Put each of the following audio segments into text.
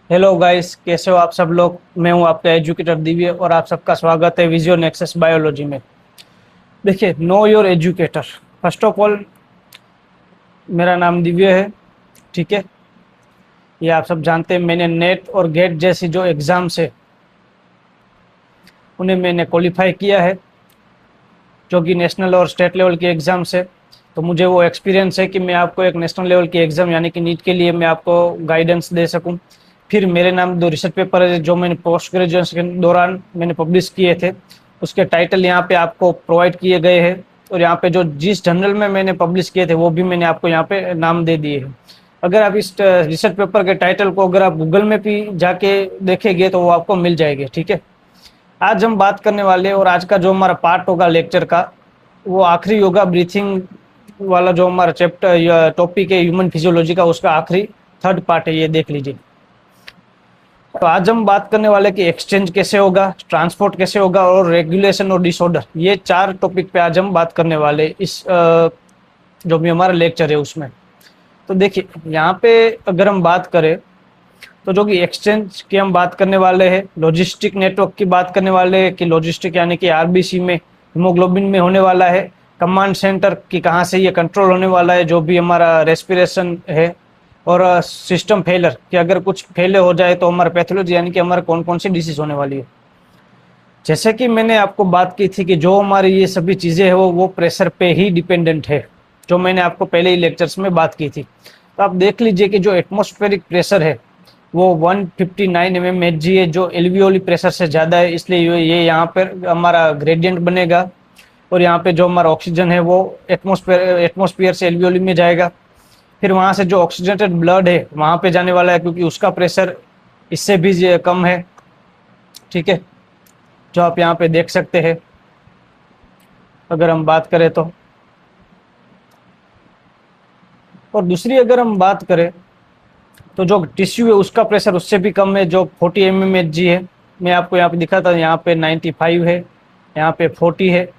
Hello guys, कैसे हो आप सब लोग। मैं हूं आपका एजुकेटर दिव्य और आप सबका स्वागत है विजुअल नेक्सस बायोलॉजी में। देखिए, know your educator. First of all, मेरा नाम दिव्य है। ठीक है, ये आप सब जानते हैं। मैंने नेट और गेट जैसी जो एग्ज़ाम्स है उन्हें मैंने क्वालिफाई किया है, जो कि नेशनल और स्टेट लेवल की एग्ज़ाम्स है। तो मुझे वो एक्सपीरियंस है कि मैं आपको एक नेशनल लेवल की एग्ज़ाम यानी कि नीट के लिए मैं आपको गाइडेंस दे सकूं। फिर मेरे नाम दो रिसर्च पेपर है जो मैंने पोस्ट ग्रेजुएशन के दौरान मैंने पब्लिश किए थे, उसके टाइटल यहाँ पे आपको प्रोवाइड किए गए हैं। और यहाँ पे जो जिस जर्नल में मैंने पब्लिश किए थे वो भी मैंने आपको यहाँ पे नाम दे दिए हैं। अगर आप इस रिसर्च पेपर के टाइटल को अगर आप गूगल में भी जाके देखेंगे तो वो आपको मिल जाएगी। ठीक है, आज हम बात करने वाले और आज का जो हमारा पार्ट होगा लेक्चर का, वो आखिरी होगा ब्रीथिंग वाला। जो हमारा चैप्टर टॉपिक है ह्यूमन फिजियोलॉजी का, उसका आखिरी थर्ड पार्ट है, ये देख लीजिए। तो आज हम बात करने वाले कि एक्सचेंज कैसे होगा, ट्रांसपोर्ट कैसे होगा और रेगुलेशन और डिसऑर्डर। ये चार टॉपिक पे आज हम बात करने वाले इस जो भी हमारा लेक्चर है उसमें। तो देखिए, यहाँ पे अगर हम बात करें तो जो कि एक्सचेंज की हम बात करने वाले हैं, लॉजिस्टिक नेटवर्क की बात करने वाले हैं कि लॉजिस्टिक यानी कि आरबीसी में, हीमोग्लोबिन में होने वाला है। कमांड सेंटर की कहाँ से ये कंट्रोल होने वाला है, जो भी हमारा रेस्पिरेशन है। और सिस्टम फेलर कि अगर कुछ फेले हो जाए तो हमारा पैथोलॉजी यानी कि हमारे कौन कौन सी डिसीज होने वाली है। जैसे कि मैंने आपको बात की थी कि जो हमारी ये सभी चीज़ें हैं वो प्रेशर पे ही डिपेंडेंट है, जो मैंने आपको पहले ही लेक्चर्स में बात की थी। तो आप देख लीजिए कि जो एटमॉस्फेरिक प्रेशर है वो 159 mmHg है, जो एल्वियोली प्रेशर से ज़्यादा है, इसलिए ये यहाँ पर हमारा ग्रेडियंट बनेगा। और यहाँ पे जो हमारा ऑक्सीजन है वो एटमॉस्फेयर से एल्वियोली में जाएगा। फिर वहाँ से जो ऑक्सीजनेटेड ब्लड है वहाँ पे जाने वाला है, क्योंकि उसका प्रेशर इससे भी कम है। ठीक है, जो आप यहाँ पे देख सकते हैं अगर हम बात करें तो। और दूसरी अगर हम बात करें तो जो टिश्यू है उसका प्रेशर उससे भी कम है, जो 40 mmHg है। मैं आपको यहाँ पे दिखाता हूँ, यहाँ पे 95 है, यहाँ पे 40 है।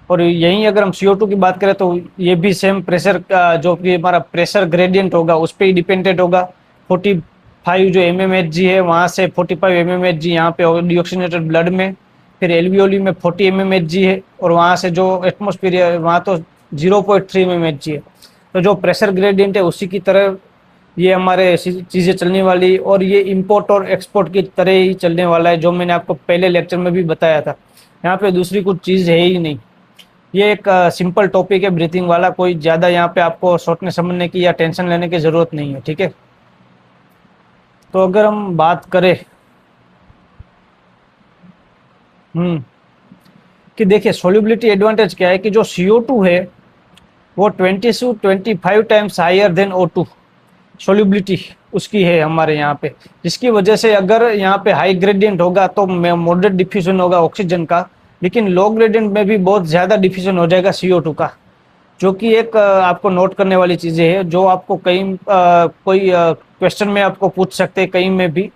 और यहीं अगर हम CO2 की बात करें तो ये भी सेम प्रेशर का जो कि हमारा प्रेशर ग्रेडियंट होगा उस पर ही डिपेंडेंट होगा। 45 जो mmHg है वहाँ से 45 mmHg यहाँ पे डिऑक्सीजनेटेड ब्लड में। फिर एल्वियोली में 40 mmHg है और वहाँ से जो एटमोस्फियर है वहाँ तो 0.3 mmHg है। तो जो प्रेशर ग्रेडियंट है उसी की तरह ये हमारे चीज़ें चलने वाली, और ये इंपोर्ट और एक्सपोर्ट की तरह ही चलने वाला है, जो मैंने आपको पहले लेक्चर में भी बताया था। यहाँ पे दूसरी कुछ चीज़ है ही नहीं। ये एक सिंपल टॉपिक है ब्रीथिंग वाला, कोई ज़्यादा यहाँ पे आपको सोचने समझने की या टेंशन लेने की ज़रूरत नहीं है। ठीक है, तो अगर हम बात करें कि देखिए सोल्यूबिलिटी एडवांटेज क्या है कि जो CO2 है वो 20 से 25 times higher than O2 solubility उसकी है हमारे यहाँ पे, जिसकी वजह से अगर यहाँ पे हाई ग्रेडियंट होगा तो मॉडरेट डिफ्यूजन होगा ऑक्सीजन का, लेकिन लो ग्रेडियंट में भी बहुत ज़्यादा डिफ्यूजन हो जाएगा CO2 का। जो कि एक आपको नोट करने वाली चीज़ें है, जो आपको कहीं कोई क्वेश्चन में आपको पूछ सकते हैं कहीं में भी,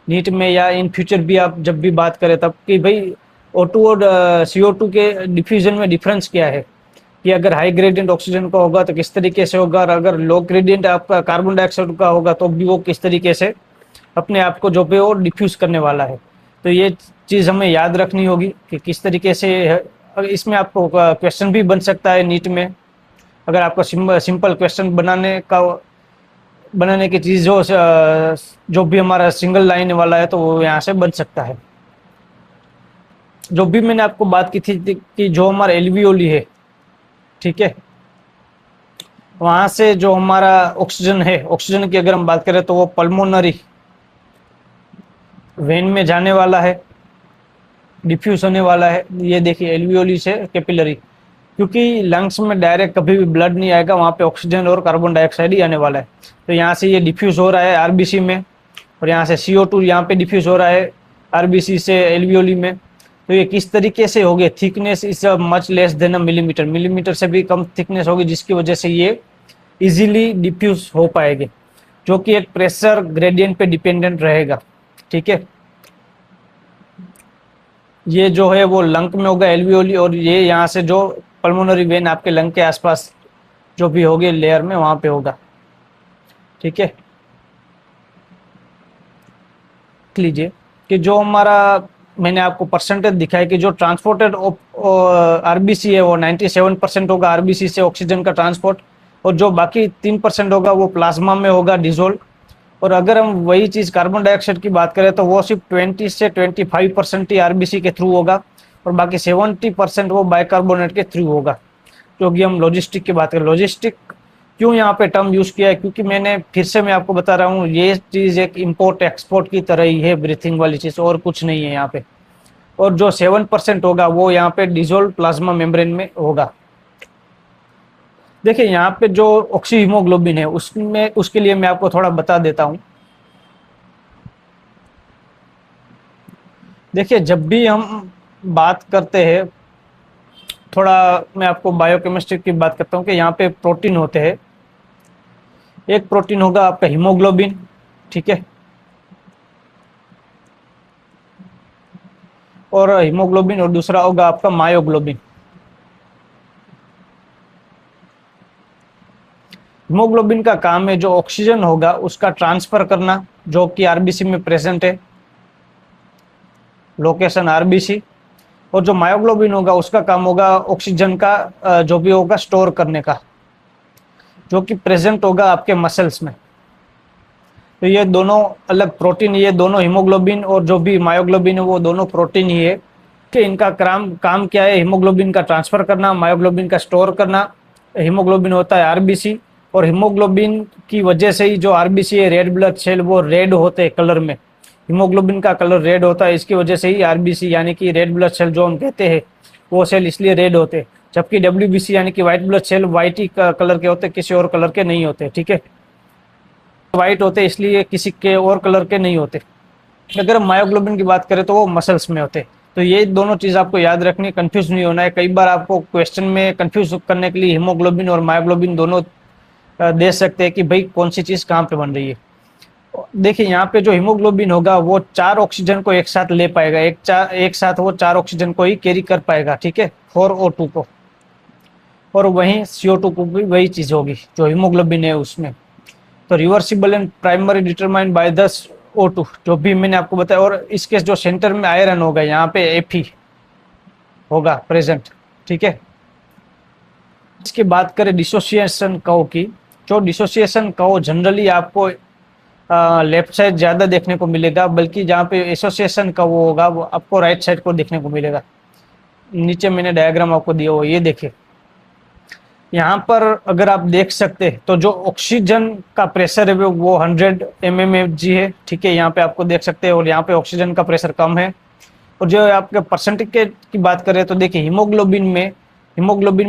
नीट में या इन फ्यूचर भी आप जब भी बात करें तब, कि भाई O2 और CO2 के डिफ्यूजन में डिफरेंस क्या है। कि अगर हाई ग्रेडियंट ऑक्सीजन का होगा तो किस तरीके से होगा, और अगर लो ग्रेडियंट आपका कार्बन डाइऑक्साइड का होगा तो भी वो किस तरीके से अपने आप को जो पे वो डिफ्यूज करने वाला है। तो ये चीज़ हमें याद रखनी होगी कि किस तरीके से इसमें आपको क्वेश्चन भी बन सकता है नीट में। अगर आपको सिंपल क्वेश्चन बनाने की चीज़ जो भी हमारा सिंगल लाइन वाला है तो वो यहाँ से बन सकता है। जो भी मैंने आपको बात की थी कि जो हमारा एल्वियोली है, ठीक है, वहाँ से जो हमारा ऑक्सीजन है, ऑक्सीजन की अगर हम बात करें तो वो पल्मोनरी वेन में जाने वाला है, डिफ्यूज होने वाला है। ये देखिए एल्वियोली से कैपिलरी, क्योंकि लंग्स में डायरेक्ट कभी भी ब्लड नहीं आएगा, वहाँ पे ऑक्सीजन और कार्बन डाइऑक्साइड ही आने वाला है। तो यहाँ से ये डिफ्यूज हो रहा है आरबीसी में, और यहाँ से CO2 यहाँ पे डिफ्यूज हो रहा है आरबीसी से एल्वियोली में। तो ये किस तरीके से होगी, thickness is much less than a millimetre, millimetre से भी कम थिकनेस होगी, जिसकी वजह से ये इजीली डिफ्यूज हो पाएंगे, जो कि एक प्रेशर ग्रेडियंट पे डिपेंडेंट रहेगा। ठीक है, ये जो है वो लंग में होगा एल्वियोली, और ये यहाँ से जो पल्मोनरी वेन आपके लंग के आसपास जो भी होगी लेयर में वहाँ पे होगा। ठीक है, देख लीजिए कि जो हमारा मैंने आपको परसेंटेज दिखाया कि जो ट्रांसपोर्टेड आरबीसी है वो 97% होगा आरबीसी से ऑक्सीजन का ट्रांसपोर्ट, और जो बाकी 3% होगा वो प्लाज्मा में होगा डिजोल्व। और अगर हम वही चीज़ कार्बन डाइऑक्साइड की बात करें तो वो सिर्फ 20 से 25% ही आरबीसी के थ्रू होगा, और बाकी 70% वो बाइकार्बोनेट के थ्रू होगा। क्योंकि हम लॉजिस्टिक की बात करें, लॉजिस्टिक क्यों यहाँ पे टर्म यूज किया है, क्योंकि मैंने फिर से मैं आपको बता रहा हूँ ये चीज़ एक इम्पोर्ट एक्सपोर्ट की तरह ही है, ब्रीथिंग वाली चीज़, और कुछ नहीं है यहाँ पे। और जो 7% होगा वो यहाँ पे डिजोल्व प्लाज्मा मेम्ब्रेन में होगा। देखिए यहाँ पे जो ऑक्सी हीमोग्लोबिन है उसमें, उसके लिए मैं आपको थोड़ा बता देता हूँ। देखिए जब भी हम बात करते हैं, थोड़ा मैं आपको बायोकेमिस्ट्री की बात करता हूँ कि यहाँ पे प्रोटीन होते हैं। एक प्रोटीन होगा आपका हीमोग्लोबिन, ठीक है, और हीमोग्लोबिन, और दूसरा होगा आपका मायोग्लोबिन। हीमोग्लोबिन का काम है जो ऑक्सीजन होगा उसका ट्रांसफर करना, जो कि आरबीसी में प्रेजेंट है, लोकेशन आरबीसी। और जो मायोग्लोबिन होगा उसका काम होगा ऑक्सीजन का जो भी होगा स्टोर करने का, जो कि प्रेजेंट होगा आपके मसल्स में। तो ये दोनों अलग प्रोटीन, ये दोनों हीमोग्लोबिन और जो भी मायोग्लोबिन है वो दोनों प्रोटीन ही है कि इनका काम क्या है, हीमोग्लोबिन का ट्रांसफर करना, मायोग्लोबिन का स्टोर करना। हीमोग्लोबिन होता है आरबीसी, और हीमोग्लोबिन की वजह से ही जो आरबीसी है, रेड ब्लड सेल, वो रेड होते हैं कलर में। हीमोग्लोबिन का कलर रेड होता है, इसकी वजह से ही आरबीसी यानी कि रेड ब्लड सेल जो हम कहते हैं वो सेल इसलिए रेड होते हैं। जबकि डब्ल्यूबीसी यानी कि व्हाइट ब्लड सेल व्हाइट ही कलर के होते, किसी और कलर के नहीं होते, ठीक है। व्हाइट होते इसलिए किसी के और कलर के नहीं होते। अगर हम मायोग्लोबिन की बात करें तो वो मसल्स में होते। तो ये दोनों चीज़ आपको याद रखनी, कंफ्यूज नहीं होना है। कई बार आपको क्वेश्चन में कंफ्यूज करने के लिए हीमोग्लोबिन और मायोग्लोबिन दोनों दे सकते हैं कि भाई कौन सी चीज़ कहाँ पे बन रही है। देखिए यहाँ पे जो हीमोग्लोबिन होगा वो 4 ऑक्सीजन को एक साथ ले पाएगा, एक साथ वो 4 ऑक्सीजन को ही कैरी कर पाएगा, ठीक है, 4O2 को। और वहीं CO2 को भी वही चीज़ होगी जो हीमोग्लोबिन है उसमें। तो reversible and primary determined by the O2, जो भी मैंने आपको बताया। और इसके जो सेंटर में आयरन होगा यहाँ पे Fe होगा प्रेजेंट, ठीक है। इसकी बात करें डिसोसिएशन कर्व की, जो डिसोसिएशन कर्व जनरली आपको लेफ्ट साइड ज़्यादा देखने को मिलेगा, बल्कि जहाँ पे एसोसिएशन कर्व होगा वो आपको राइट साइड को देखने को मिलेगा। नीचे मैंने डायग्राम आपको दिया हुआ, ये देखिए। यहाँ पर अगर आप देख सकते हैं तो जो ऑक्सीजन का प्रेशर है वो 100 mmHg है, ठीक है, यहाँ पे आपको देख सकते हैं। और यहाँ पे ऑक्सीजन का प्रेशर कम है। और जो आपके परसेंटेज की बात करें तो देखिए हीमोग्लोबिन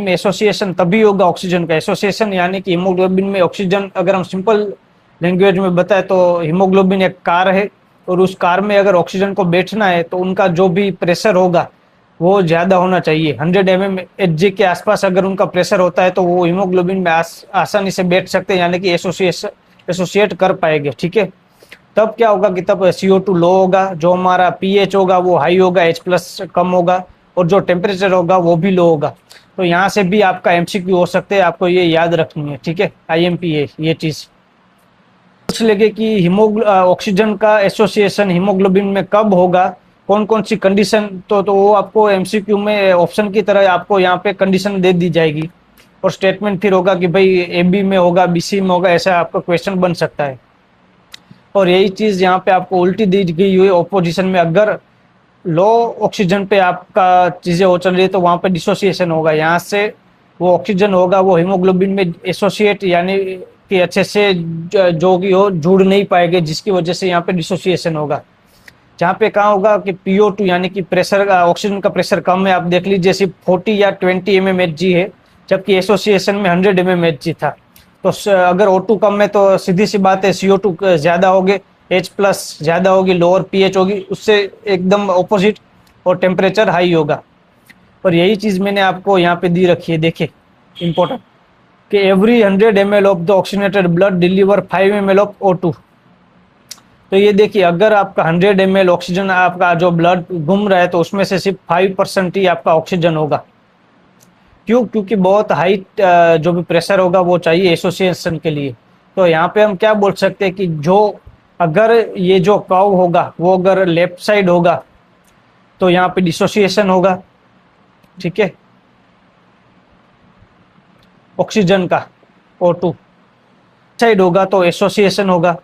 में एसोसिएशन तभी होगा ऑक्सीजन का, एसोसिएशन यानी कि हीमोग्लोबिन में ऑक्सीजन, अगर हम सिंपल लैंग्वेज में बताए तो हीमोग्लोबिन एक कार है, और उस कार में अगर ऑक्सीजन को बैठना है तो उनका जो भी प्रेशर होगा वो ज़्यादा होना चाहिए। 100 mmHg के आसपास अगर उनका प्रेशर होता है तो वो हीमोग्लोबिन में आसानी से बैठ सकते हैं, यानी कि एसोसिएट कर पाएंगे, ठीक है। तब क्या होगा कि तब CO2 लो होगा, जो हमारा pH होगा वो हाई होगा, H+ कम होगा, और जो टेम्परेचर होगा वो भी लो होगा। तो यहाँ से भी आपका MCQ हो सकते हैं, आपको ये याद रखनी है, ठीक है, IMP है ये चीज़। पूछ लेंगे कि ऑक्सीजन का एसोसिएशन हीमोग्लोबिन में कब होगा, कौन कौन सी कंडीशन, तो वो आपको MCQ में ऑप्शन की तरह आपको यहाँ पे कंडीशन दे दी जाएगी, और स्टेटमेंट फिर होगा कि भाई AB में होगा, BC में होगा, ऐसा आपका क्वेश्चन बन सकता है। और यही चीज़ यहाँ पे आपको उल्टी दी गई हुई ऑपोजिशन में, अगर लो ऑक्सीजन पे आपका चीज़ें हो चल रही है तो वहाँ पे डिसोसिएशन होगा, यहाँ से वो ऑक्सीजन होगा वो हीमोग्लोबिन में एसोसिएट यानी कि अच्छे से जो कि हो जुड़ नहीं पाएंगे, जिसकी वजह से यहाँ पे डिसोसिएशन होगा। जहाँ पे कहाँ होगा कि PO2 यानी कि प्रेशर, ऑक्सीजन का प्रेशर कम है, आप देख लीजिए सिर्फ 40 या 20 mmHg है, जबकि एसोसिएशन में 100 mmHg था। तो अगर O2 कम है तो सीधी सी बात है CO2 ज़्यादा होगे, H+ ज़्यादा होगी, लोअर pH होगी, उससे एकदम ऑपोजिट, और टेम्परेचर हाई होगा। और यही चीज़ मैंने आपको यहाँ पे दी रखी है, देखिए इंपॉर्टेंट, कि every 100 ml of the oxygenated blood deliver 5 ml of O2। तो ये देखिए अगर आपका 100 ml ऑक्सीजन आपका जो ब्लड घूम रहा है तो उसमें से सिर्फ 5% ही आपका ऑक्सीजन होगा। क्यों? क्योंकि बहुत हाई जो भी प्रेशर होगा वो चाहिए एसोसिएशन के लिए। तो यहाँ पे हम क्या बोल सकते हैं कि जो अगर ये जो कर्व होगा वो अगर लेफ्ट साइड होगा तो यहाँ पे डिसोसिएशन होगा, ठीक है, ऑक्सीजन का O2। साइड होगा तो एसोसिएशन होगा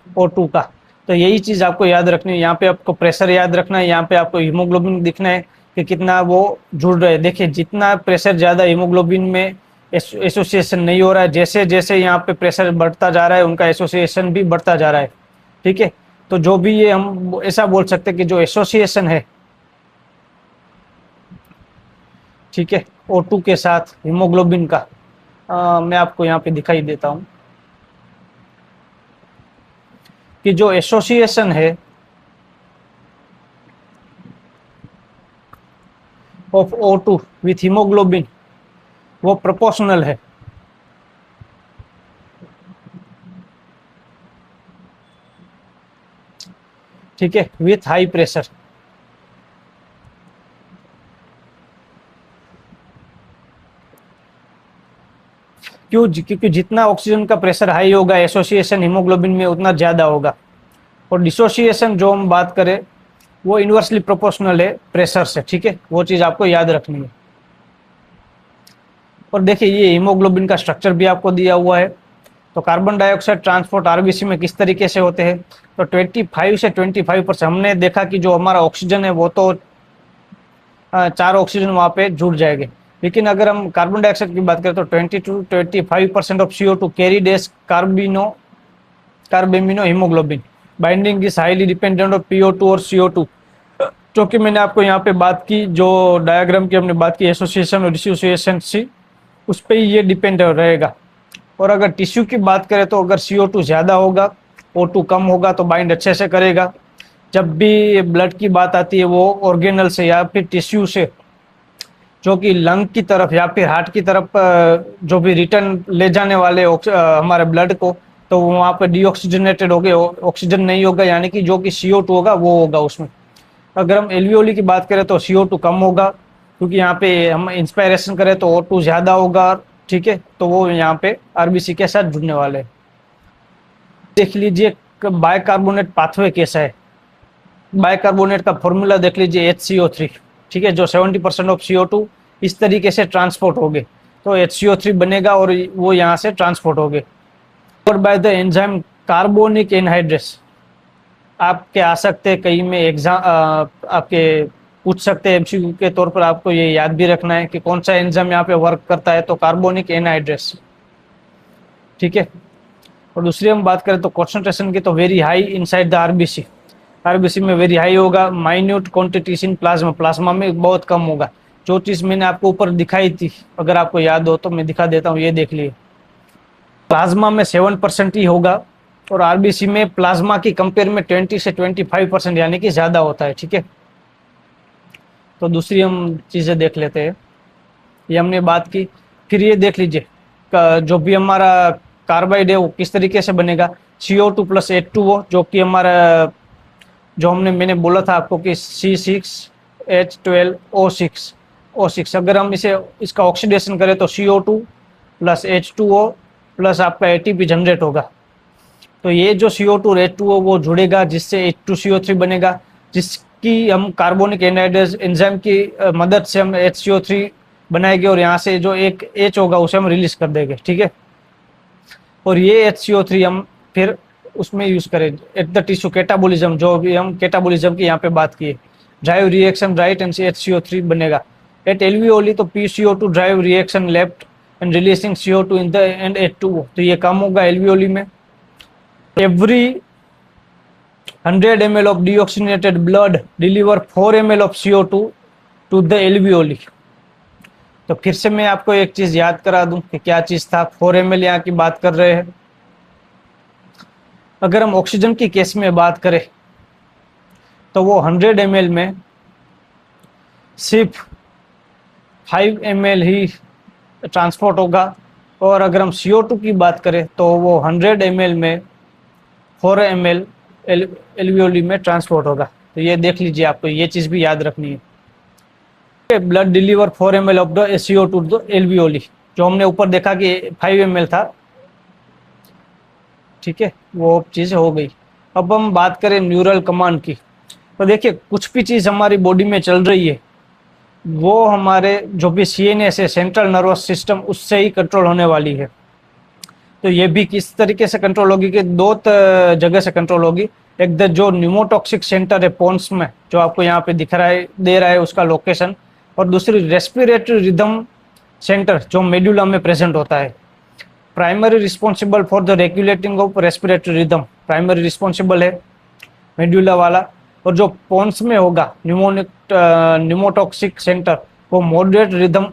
O2 का। तो यही चीज आपको याद रखनी है। यहाँ पे आपको प्रेशर याद रखना है, यहाँ पे आपको हीमोग्लोबिन दिखना है कि कितना वो जुड़ रहे हैं। देखिए जितना प्रेशर ज्यादा हीमोग्लोबिन में एसोसिएशन नहीं हो रहा है, जैसे जैसे यहाँ पे प्रेशर बढ़ता जा रहा है उनका एसोसिएशन भी बढ़ता जा रहा है, ठीक है। तो जो भी ये हम ऐसा बोल सकते हैं कि जो एसोसिएशन है, ठीक है, O2 के साथ हीमोग्लोबिन का, मैं आपको यहाँ पे दिखाई देता हूँ कि जो एसोसिएशन है ऑफ O2 विथ हीमोग्लोबिन वो प्रोपोर्शनल है, ठीक है, विथ हाई प्रेशर। क्योंकि जितना ऑक्सीजन का प्रेशर हाई होगा एसोसिएशन हीमोग्लोबिन में उतना ज्यादा होगा। और डिसोसिएशन जो हम बात करें वो इनवर्सली प्रोपोर्शनल है प्रेशर से, ठीक है, वो चीज आपको याद रखनी है। और देखिए ये हीमोग्लोबिन का स्ट्रक्चर भी आपको दिया हुआ है। तो कार्बन डाइऑक्साइड ट्रांसपोर्ट आरबीसी में किस तरीके से होते हैं, तो 25 से 25% हमने देखा कि जो हमारा ऑक्सीजन है वो तो 4 ऑक्सीजन वहां पे जुड़ जाएंगे। लेकिन अगर हम कार्बन डाइऑक्साइड की बात करें तो 20 to 25% of CO2 carried as carbamino haemoglobin. Binding is highly dependent of PO2 और CO2। जो कि मैंने आपको यहाँ पे बात की, जो डायग्राम की हमने बात की एसोसिएशन और डिसोसिएशन सी, उस पर ही ये डिपेंड रहेगा। और अगर टिश्यू की बात करें तो अगर CO2 ज़्यादा होगा, O2 कम होगा तो बाइंड अच्छे से करेगा। जब भी ब्लड की बात आती है वो ऑर्गेनल से या फिर टिश्यू से जो कि लंग की तरफ या फिर हार्ट की तरफ जो भी रिटर्न ले जाने वाले हमारे ब्लड को, तो वहाँ पे डीऑक्सीजनेटेड हो गए, ऑक्सीजन नहीं होगा, यानी कि जो कि CO2 होगा वो होगा उसमें। अगर हम एल्वियोली की बात करें तो CO2 कम होगा, क्योंकि यहाँ पे हम इंस्पायरेशन करें तो O2 ज़्यादा होगा, ठीक है, तो वो यहाँ पे आरबीसी के साथ जुड़ने वाले हैं। देख लीजिए बाइकार्बोनेट पाथवे कैसा है। बाइकार्बोनेट का फॉर्मूला देख लीजिए HCO3, ठीक है, जो 70% ऑफ CO2 इस तरीके से ट्रांसपोर्ट हो गए तो HCO3 बनेगा और वो यहाँ से ट्रांसपोर्ट हो गए। और by the enzyme carbonic anhydrase. आपके आ सकते हैं कहीं में एग्जाम, आपके पूछ सकते हैं MCQ के तौर पर, आपको ये याद भी रखना है कि कौन सा एंजाइम यहाँ पे वर्क करता है, तो कार्बोनिक एनहाइड्रेस, ठीक है। और दूसरी हम बात करें तो कॉन्सेंट्रेशन की, तो very high inside the RBC. RBC में वेरी हाई होगा, minute quantities in plasma, plasma में बहुत कम होगा। जो चीज़ मैंने आपको ऊपर दिखाई थी, अगर आपको याद हो तो मैं दिखा देता हूँ, ये देख लिए। प्लाज्मा में 7% ही होगा और आरबीसी में प्लाज्मा की कंपेयर में 20 से 25% यानी कि ज़्यादा होता है, ठीक है। तो दूसरी हम चीज़ें देख लेते हैं, ये हमने बात की। फिर ये देख लीजिए जो भी हमारा कार्बाइड है वो किस तरीके से बनेगा, CO2 + H2O, जो कि हमारा जो मैंने बोला था आपको कि C6H12O6। अगर हम इसका ऑक्सीडेशन करें तो CO2 + H2O + आपका ATP जनरेट होगा। तो ये जो CO2 और H2O वो जुड़ेगा, जिससे H2CO3 बनेगा, जिसकी हम कार्बोनिक एनहाइड्रेस एंजाइम की मदद से हम HCO3 बनाएंगे और यहाँ से जो एक H होगा उसे हम रिलीज कर देंगे, ठीक है। और ये HCO3 हम फिर उसमें यूज करें एट द टिश्यू कैटाबोलिज्म, जो भी हम कैटाबोलिज्म की यहाँ पे बात किए, drive reaction right and HCO3 बनेगा। एट एल्वियोली तो PCO2 drive reaction left and releasing CO2 in the end H2O, तो ये कम होगा एल्वियोली में। Every 100 ml of deoxygenated blood deliver 4 ml of CO2 to the alveoli। तो फिर से मैं आपको एक चीज याद करा दूं कि क्या चीज था, 4 ml यहाँ की बात कर रहे हैं। अगर हम ऑक्सीजन की केस में बात करें तो वो 100 ml में सिर्फ 5 ml ही ट्रांसपोर्ट होगा, और अगर हम CO2 की बात करें तो वो 100 ml में 4 ml एल्वियोली में ट्रांसपोर्ट होगा। तो ये देख लीजिए, आपको ये चीज़ भी याद रखनी है। Blood deliver 4 ml of the CO2 the alveoli, जो हमने ऊपर देखा कि 5 ml था, ठीक है, वो चीज़ हो गई। अब हम बात करें न्यूरल कमांड की, तो देखिए कुछ भी चीज़ हमारी बॉडी में चल रही है वो हमारे जो भी सीएनएस है, सेंट्रल नर्वस सिस्टम, उससे ही कंट्रोल होने वाली है। तो ये भी किस तरीके से कंट्रोल होगी कि दो जगह से कंट्रोल होगी। एक जो न्यूमोटॉक्सिक सेंटर है पोन्स में, जो आपको यहाँ पे दिख रहा है, दे रहा है उसका लोकेशन, और दूसरी रेस्पिरेटरी रिदम सेंटर जो मेडुला में प्रेजेंट होता है। Primary responsible for the regulating of respiratory rhythm, primary responsible है मेडुला वाला। और जो पोन्स में होगा न्यूमोटॉक्सिक सेंटर, वो moderate rhythm,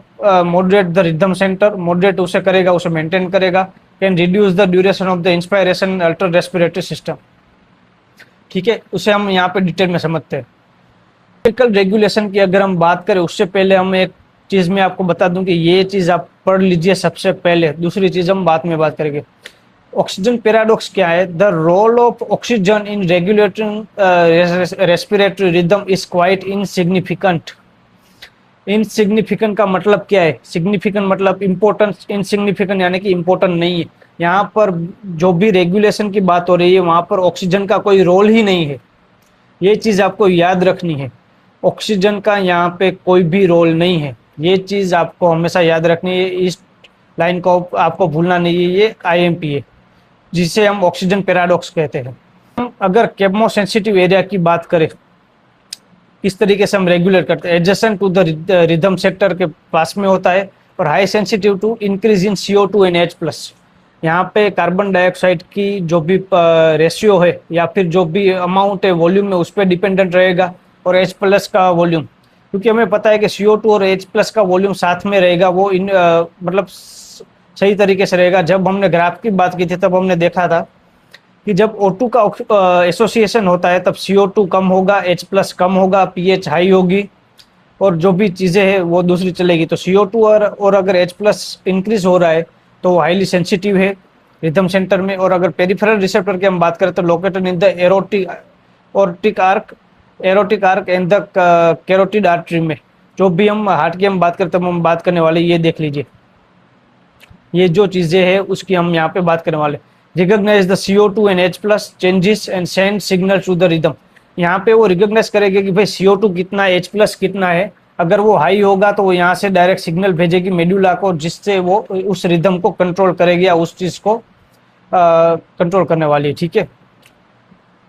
moderate the rhythm centre, moderate उसे करेगा, उसे मेंटेन करेगा, can reduce the duration of the inspiration alter respiratory system. ठीक है, उसे हम यहाँ पे डिटेल में समझते हैं। फिजिकल रेगुलेशन की अगर हम बात करें, उससे पहले हम एक चीज में आपको बता दूं कि ये चीज आप पढ़ लीजिए सबसे पहले, दूसरी चीज हम बाद में बात करेंगे। ऑक्सीजन पैराडॉक्स क्या है? The role of oxygen in regulating respiratory rhythm is quite insignificant. Insignificant का मतलब क्या है? सिग्निफिकेंट मतलब इंपॉर्टेंट, इनसिग्निफिकेंट यानी कि इंपॉर्टेंट नहीं है। यहाँ पर जो भी रेगुलेशन की बात हो रही है वहां पर ऑक्सीजन का कोई रोल ही नहीं है, ये चीज आपको याद रखनी है। ऑक्सीजन का यहाँ पे कोई भी रोल नहीं है, ये चीज आपको हमेशा याद रखनी है। इस लाइन को आपको भूलना नहीं है, ये आईएमपी है जिसे हम ऑक्सीजन पैराडॉक्स कहते हैं। हम अगर केमो सेंसिटिव एरिया की बात करें, किस तरीके से हम रेगुलेट करते हैं, adjacent to the rhythm sector के पास में होता है, और high sensitive to increase in CO2 and H+। यहाँ पे कार्बन डाइऑक्साइड की जो भी रेशियो है या फिर जो भी अमाउंट है वॉल्यूम में, उस पर डिपेंडेंट रहेगा, और H+ का वॉल्यूम, क्योंकि हमें पता है कि CO2 और H+ का वॉल्यूम साथ में रहेगा, वो मतलब सही तरीके से रहेगा। जब हमने ग्राफ की बात की थी तब हमने देखा था कि जब O2 का एसोसिएशन होता है तब CO2 कम होगा, H+ कम होगा, pH हाई होगी, और जो भी चीज़ें हैं वो दूसरी चलेगी। तो CO2 और अगर H+ इंक्रीज हो रहा है तो वो हाईली सेंसिटिव है रिदम सेंटर में। और अगर पेरिफेरल रिसेप्टर की हम बात करें तो located in the aortic arch and the carotid artery में। जो भी हम हार्ट की हम बात करते हैं, हम बात करने वाले, ये देख लीजिए, ये जो चीज़ें हैं उसकी हम यहाँ पे बात करने वाले। Recognise the CO2 and H+ changes and send signal to the rhythm. यहाँ पे वो रिकॉग्नाइज करेगी कि भाई CO2 कितना है, H+ कितना है। अगर वो हाई होगा तो वो यहाँ से डायरेक्ट सिग्नल भेजेगी मेडुला को, जिससे वो उस रिदम को कंट्रोल करेगी या उस चीज़ को कंट्रोल करने वाली है। ठीक है,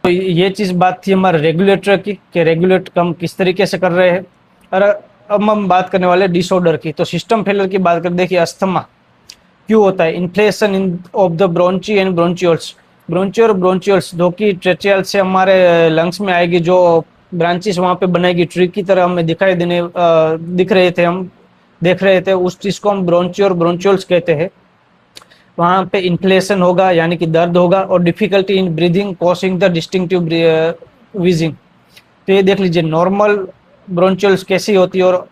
तो ये चीज़ बात थी हमारे रेगुलेटर की कि रेगुलेट हम किस तरीके से कर रहे हैं। और अब हम बात करने वाले डिसऑर्डर की। तो सिस्टम फेलियर की बात करें, देखिए अस्थमा क्यों होता है? Inflation in of the bronchi and bronchioles. Bronchi और ब्रोंचियोल्स दो की ट्रेचियल से हमारे लंग्स में आएगी, जो ब्रांचेस वहाँ पे बनेगी, ट्री की तरह हमें दिख रहे थे, हम देख रहे थे, उस चीज़ को हम ब्रोंची और ब्रोंचियोल्स कहते हैं। वहाँ पे इन्फ्लेशन होगा यानी कि दर्द होगा, और difficulty in breathing causing the distinctive wheezing. तो ये देख लीजिए नॉर्मल ब्रोंचियोल्स कैसी होती है और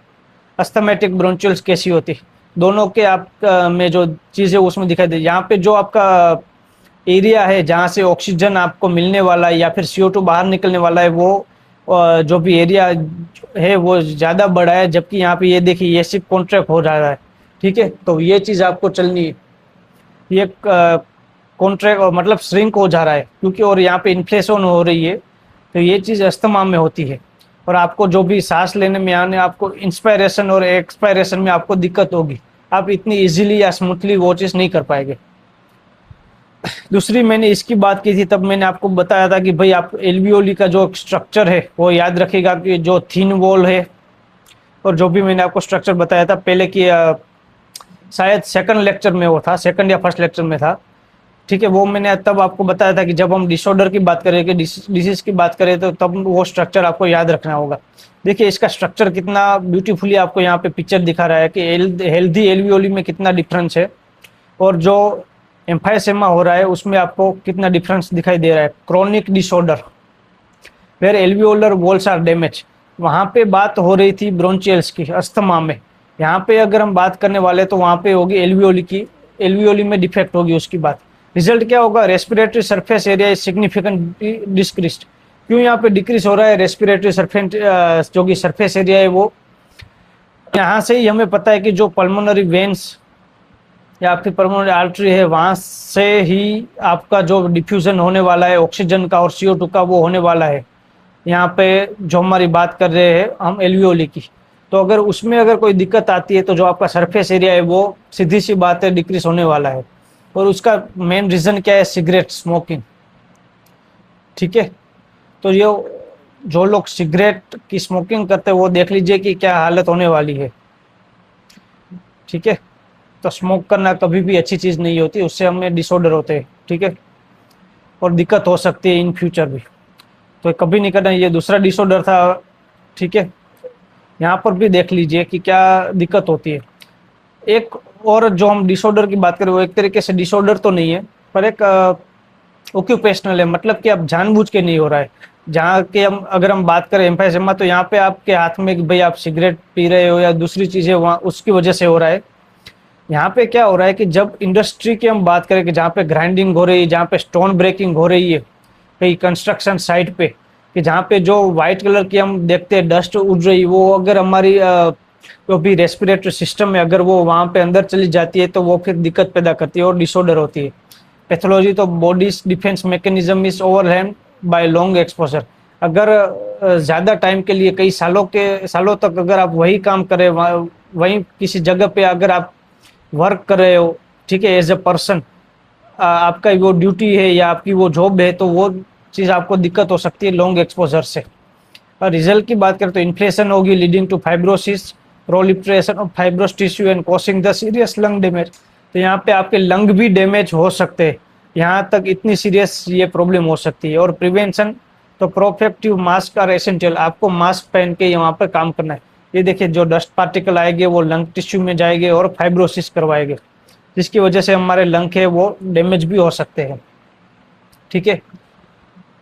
अस्थमेटिक ब्रोंचियोल्स कैसी होती है, दोनों के आप में जो चीज़ें उसमें दिखाई दे। यहाँ पे जो आपका एरिया है जहाँ से ऑक्सीजन आपको मिलने वाला है या फिर CO2 बाहर निकलने वाला है, वो जो भी एरिया है वो ज़्यादा बड़ा है, जबकि यहाँ पे ये देखिए ये सिर्फ कॉन्ट्रैक्ट हो रहा है। ठीक है, तो ये चीज़ आपको चलनी है, ये कॉन्ट्रैक्ट मतलब श्रिंक हो जा रहा है क्योंकि, और यहाँ पे इन्फ्लेशन हो रही है, तो ये चीज़ अस्थमा में होती है। और आपको जो भी सांस लेने में आने, आपको इंस्पायरेशन और एक्सपायरेशन में आपको दिक्कत होगी, आप इतनी इजीली या स्मूथली वो चीज़ नहीं कर पाएंगे। दूसरी मैंने इसकी बात की थी, तब मैंने आपको बताया था कि भाई आप एल्वियोली का जो स्ट्रक्चर है वो याद रखिएगा कि जो थिन वॉल है, और जो भी मैंने आपको स्ट्रक्चर बताया था पहले कि शायद सेकंड लेक्चर में वो था, सेकंड या फर्स्ट लेक्चर में था। ठीक है, वो मैंने तब आपको बताया था कि जब हम डिसऑर्डर की बात करेंगे, डिसीज की बात करें, तो तब वो स्ट्रक्चर आपको याद रखना होगा। देखिए इसका स्ट्रक्चर कितना ब्यूटीफुली आपको यहाँ पे पिक्चर दिखा रहा है कि हेल्दी एल्वियोली में कितना डिफरेंस है, और जो एम्फाइसेमा हो रहा है उसमें आपको कितना डिफरेंस दिखाई दे रहा है। Chronic disorder where alveolar walls are damage, वहाँ पे बात हो रही थी ब्रोंचियल्स की, अस्थमा में। यहाँ पे अगर हम बात करने वाले तो वहाँ पे होगी एल्वियोली की, एल्वियोली में डिफेक्ट होगी उसकी बात। रिजल्ट क्या होगा? Respiratory surface area is significantly decreased. क्यों यहाँ पे डिक्रीज हो रहा है? रेस्पिरेटरी सरफेस जो कि सरफेस एरिया है वो, यहाँ से ही हमें पता है कि जो पल्मोनरी वेन्स या फिर पल्मोनरी आर्टरी है, वहाँ से ही आपका जो डिफ्यूजन होने वाला है ऑक्सीजन का और CO2 का वो होने वाला है। यहाँ पे जो हमारी बात कर रहे हैं हम एल्वियोली की, तो अगर उसमें अगर कोई दिक्कत आती है तो जो आपका सरफेस एरिया है वो सीधी सी बात है डिक्रीज होने वाला है। और उसका मेन रीजन क्या है? Cigarette smoking. ठीक है, तो ये जो लोग सिगरेट की स्मोकिंग करते हैं वो देख लीजिए कि क्या हालत होने वाली है। ठीक है, तो स्मोक करना कभी भी अच्छी चीज नहीं होती, उससे हमें डिसऑर्डर होते हैं। ठीक है, और दिक्कत हो सकती है इन फ्यूचर भी, तो कभी नहीं करना। ये दूसरा डिसऑर्डर था। ठीक है, यहाँ पर भी देख लीजिए कि क्या दिक्कत होती है। एक और जो हम डिसऑर्डर की बात करें वो एक तरीके से डिसऑर्डर तो नहीं है, पर एक ऑक्यूपेशनल है, मतलब कि अब जानबूझ के नहीं हो रहा है। जहाँ के हम अगर हम बात करें एम्फाइजेमा, तो यहाँ पे आपके हाथ में कि भाई आप सिगरेट पी रहे हो या दूसरी चीजें वहाँ उसकी वजह से हो रहा है। यहाँ पे क्या हो रहा है कि जब इंडस्ट्री की हम बात करें कि जहाँ पे ग्राइंडिंग हो रही है, जहाँ पे स्टोन ब्रेकिंग हो रही है कई कंस्ट्रक्शन साइट पे, कि जहाँ पे जो व्हाइट कलर की हम देखते हैं डस्ट उड़ रही, वो अगर हमारी जो भी रेस्पिरेटरी सिस्टम में अगर वो वहाँ पे अंदर चली जाती है तो वो फिर दिक्कत पैदा करती है और डिसऑर्डर होती है। पैथोलॉजी तो bodies defence mechanism is overwhelmed bye long exposure. अगर ज़्यादा टाइम के लिए कई सालों तक अगर आप वही काम करें, वहीं किसी जगह पे अगर आप वर्क कर रहे हो, ठीक है, एज ए पर्सन, आपका वो ड्यूटी है या आपकी वो जॉब है, तो वो चीज़ आपको दिक्कत हो सकती है लॉन्ग एक्सपोजर से। और रिजल्ट की बात करें तो इन्फ्लेशन होगी leading to fibrosis, proliferation of fibrous tissue and causing the serious lung damage. तो यहाँ पे आपके लंग भी डैमेज हो सकते हैं, यहाँ तक इतनी सीरियस ये प्रॉब्लम हो सकती है। और प्रिवेंशन तो प्रोटेक्टिव मास्क और एसेंशियल, आपको मास्क पहन के यहाँ पर काम करना है। ये देखिए जो डस्ट पार्टिकल आएंगे वो लंग टिश्यू में जाएंगे और फाइब्रोसिस करवाएंगे, जिसकी वजह से हमारे लंग है वो डैमेज भी हो सकते हैं। ठीक है,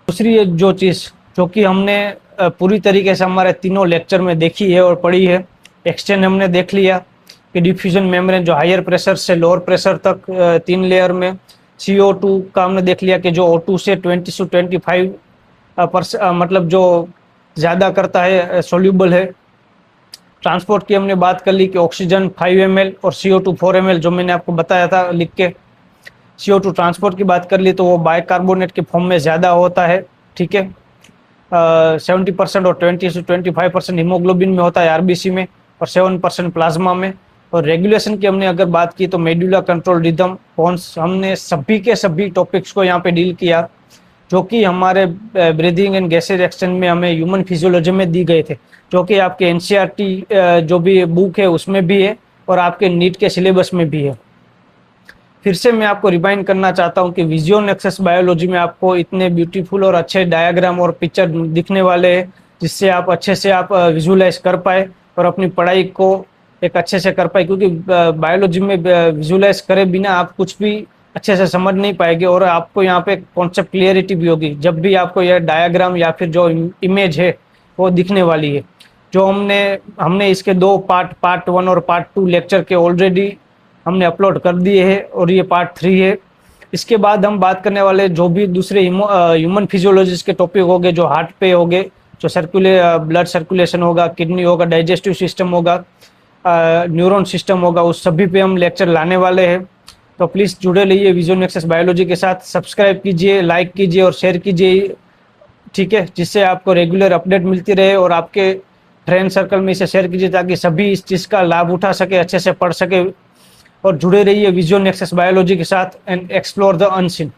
दूसरी जो चीज़ जो कि हमने पूरी तरीके से हमारे तीनों लेक्चर में देखी है और पढ़ी है, एक्सचेंज हमने देख लिया कि डिफ्यूजन मेम्ब्रेन जो हायर प्रेशर से लोअर प्रेशर तक 3 लेयर में, CO2 का हमने देख लिया कि जो O2 से 20 से 25 मतलब जो ज़्यादा करता है सोल्यूबल है। ट्रांसपोर्ट की हमने बात कर ली कि ऑक्सीजन 5 ml और CO2 4 ml, जो मैंने आपको बताया था लिख के। CO2 ट्रांसपोर्ट की बात कर ली तो वो बाइकार्बोनेट के फॉर्म में ज़्यादा होता है। ठीक है, 70% और 20 से 25% हीमोग्लोबिन में होता है आरबीसी में, और 7% प्लाज्मा में। और रेगुलेशन की हमने अगर बात की तो मेडुला कंट्रोल रिदम फोन्स, हमने सभी के सभी टॉपिक्स को यहाँ पे डील किया जो कि हमारे ब्रीदिंग एंड गैसेज एक्सचेंज में हमें ह्यूमन फिजियोलॉजी में दी गए थे, जो कि आपके एनसीईआरटी जो भी बुक है उसमें भी है और आपके नीट के सिलेबस में भी है। फिर से मैं आपको रिमाइंड करना चाहता हूं कि विजुअल एक्सेस बायोलॉजी में आपको इतने ब्यूटीफुल और अच्छे डायग्राम और पिक्चर दिखने वाले हैं, जिससे आप अच्छे से आप विजुलाइज कर पाए और अपनी पढ़ाई को एक अच्छे से कर पाए। क्योंकि बायोलॉजी में विजुलाइज करे बिना आप कुछ भी अच्छे से समझ नहीं पाएंगे, और आपको यहाँ पे कॉन्सेप्ट क्लियरिटी भी होगी जब भी आपको यह डायग्राम या फिर जो इमेज है वो दिखने वाली है। जो हमने इसके 2 पार्ट 1 और पार्ट 2 लेक्चर के ऑलरेडी हमने अपलोड कर दिए हैं, और ये पार्ट 3 है। इसके बाद हम बात करने वाले जो भी दूसरे ह्यूमन फिजियोलॉजिस्ट के टॉपिक हो गए, जो हार्ट पे हो गए, जो ब्लड सर्कुलेशन होगा, किडनी होगा, डाइजेस्टिव सिस्टम होगा, न्यूरॉन सिस्टम होगा, उस सभी पे हम लेक्चर लाने वाले हैं। तो प्लीज़ जुड़े रहिए विजुअल एक्सेस बायोलॉजी के साथ, सब्सक्राइब कीजिए, लाइक कीजिए और शेयर कीजिए। ठीक है, जिससे आपको रेगुलर अपडेट मिलती रहे, और आपके फ्रेंड सर्कल में इसे शेयर कीजिए ताकि सभी इस चीज़ का लाभ उठा सके, अच्छे से पढ़ सके। और जुड़े रहिए विजुअल एक्सेस बायोलॉजी के साथ एंड एक्सप्लोर द अनसीन।